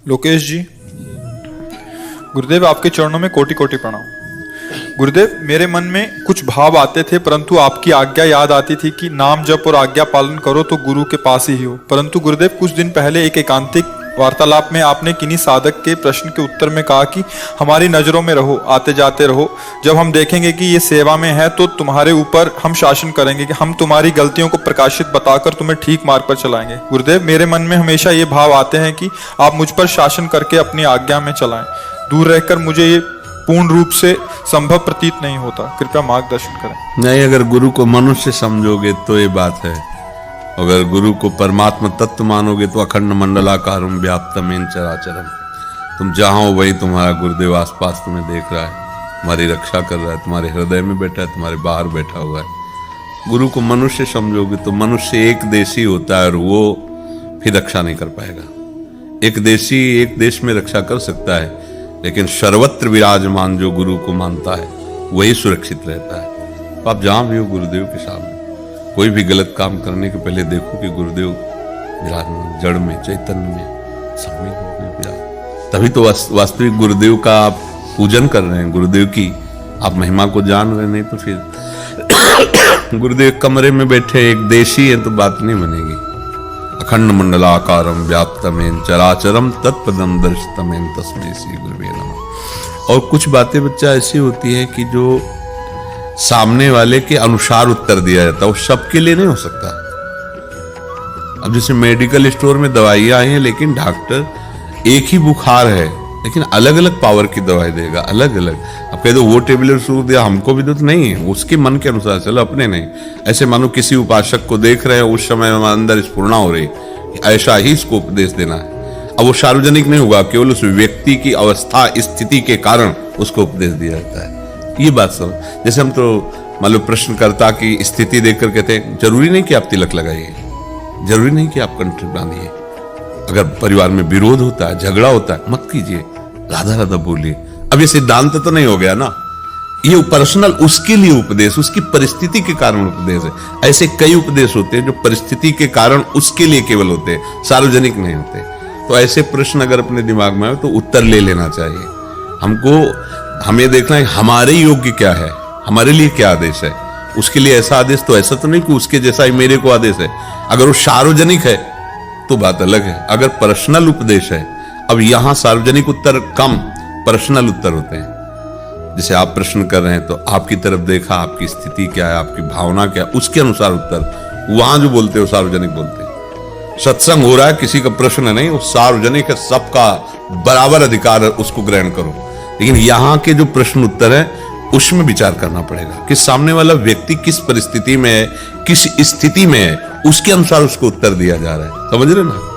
लोकेश जी, गुरुदेव आपके चरणों में कोटि कोटि प्रणाम। गुरुदेव, मेरे मन में कुछ भाव आते थे, परंतु आपकी आज्ञा याद आती थी कि नाम जप और आज्ञा पालन करो तो गुरु के पास ही हो। परंतु गुरुदेव, कुछ दिन पहले एक एकांतिक वार्तालाप में आपने किन्हीं साधक के प्रश्न के उत्तर में कहा कि हमारी नजरों में रहो, आते जाते रहो। जब हम देखेंगे कि ये सेवा में है तो तुम्हारे ऊपर हम शासन करेंगे, कि हम तुम्हारी गलतियों को प्रकाशित बताकर तुम्हें ठीक मार्ग पर चलाएंगे। गुरुदेव, मेरे मन में हमेशा ये भाव आते हैं कि आप मुझ पर शासन करके अपनी आज्ञा में चलाएं। दूर रहकर मुझे ये पूर्ण रूप से संभव प्रतीत नहीं होता। कृपया मार्गदर्शन करें। नहीं, अगर गुरु को मनुष्य समझोगे तो ये बात है। अगर गुरु को परमात्मा तत्व मानोगे तो अखंड मंडलाकारम व्याप्तमेन चराचरम। तुम जहां हो वही तुम्हारा गुरुदेव आसपास तुम्हें देख रहा है, तुम्हारी रक्षा कर रहा है, तुम्हारे हृदय में बैठा है, तुम्हारे बाहर बैठा हुआ है। गुरु को मनुष्य समझोगे तो मनुष्य एक देशी होता है और वो फिर रक्षा नहीं कर पाएगा। एक देशी एक देश में रक्षा कर सकता है, लेकिन सर्वत्र विराजमान जो गुरु को मानता है वही सुरक्षित रहता है। तो आप जहां भी हो गुरुदेव के सामने, कोई भी गलत काम करने के पहले देखो कि गुरुदेव विराजमान, जड़ में, चैतन्य में, सब में विराज। तभी तो वास्तविक गुरुदेव का आप पूजन कर रहे हैं, गुरुदेव की आप महिमा को जान रहे। नहीं तो फिर गुरुदेव कमरे में बैठे एक देशी है तो बात नहीं बनेगी। अखंड मंडलाकारम व्याप्तमेन चराचरम तत्पदम दर्शितमेन तस्मै श्री गुरुवे नमः। और कुछ बातें बच्चा ऐसी होती है कि जो सामने वाले के अनुसार उत्तर दिया जाता है, वो सबके लिए नहीं हो सकता। अब जैसे मेडिकल स्टोर में दवाइयां आई हैं, लेकिन डॉक्टर एक ही बुखार है लेकिन अलग अलग पावर की दवाई देगा, अलग अलग। अब कह दो वो टेबलेट सूख दिया हमको भी तो नहीं है, उसके मन के अनुसार चलो, अपने नहीं। ऐसे मानो किसी उपासक को देख रहे हैं, उस समय अंदर स्फुरणा हो रही, ऐसा ही इसको उपदेश देना है। अब वो सार्वजनिक नहीं होगा, केवल उस व्यक्ति की अवस्था स्थिति के कारण उसको उपदेश दिया जाता है। ये बात समझ। जैसे हम तो मान लो प्रश्नकर्ता की स्थिति देखकर कहते हैं जरूरी नहीं कि आप तिलक लगाइए, जरूरी नहीं कि आप कंठ बांधिए। अगर परिवार में विरोध होता है, झगड़ा होता है, मत कीजिए, राधा राधा बोलिए। अब ये सिद्धांत तो नहीं हो गया ना, ये पर्सनल उसके लिए उपदेश, उसकी परिस्थिति के कारण उपदेश है। ऐसे कई उपदेश होते हैं जो परिस्थिति के कारण उसके लिए केवल होते हैं, सार्वजनिक नहीं होते। तो ऐसे प्रश्न अगर अपने दिमाग में आए तो उत्तर ले लेना चाहिए। हमें देखना है हमारे योग्य क्या है, हमारे लिए क्या आदेश है। उसके लिए ऐसा आदेश तो ऐसा तो नहीं कि उसके जैसा ही मेरे को आदेश है। अगर वो सार्वजनिक है तो बात अलग है, अगर पर्सनल उपदेश है। अब यहां सार्वजनिक उत्तर कम, पर्सनल उत्तर होते हैं। जैसे आप प्रश्न कर रहे हैं तो आपकी तरफ देखा, आपकी स्थिति क्या है, आपकी भावना क्या है, उसके अनुसार उत्तर। वहां जो बोलते हो सार्वजनिक बोलते हैं। सत्संग हो रहा है, किसी का प्रश्न नहीं, वो सार्वजनिक है, सबका बराबर अधिकार है, उसको ग्रहण करो। लेकिन यहां के जो प्रश्न उत्तर है उसमें विचार करना पड़ेगा कि सामने वाला व्यक्ति किस परिस्थिति में है, किस स्थिति में है, उसके अनुसार उसको उत्तर दिया जा रहा है। समझ रहे ना।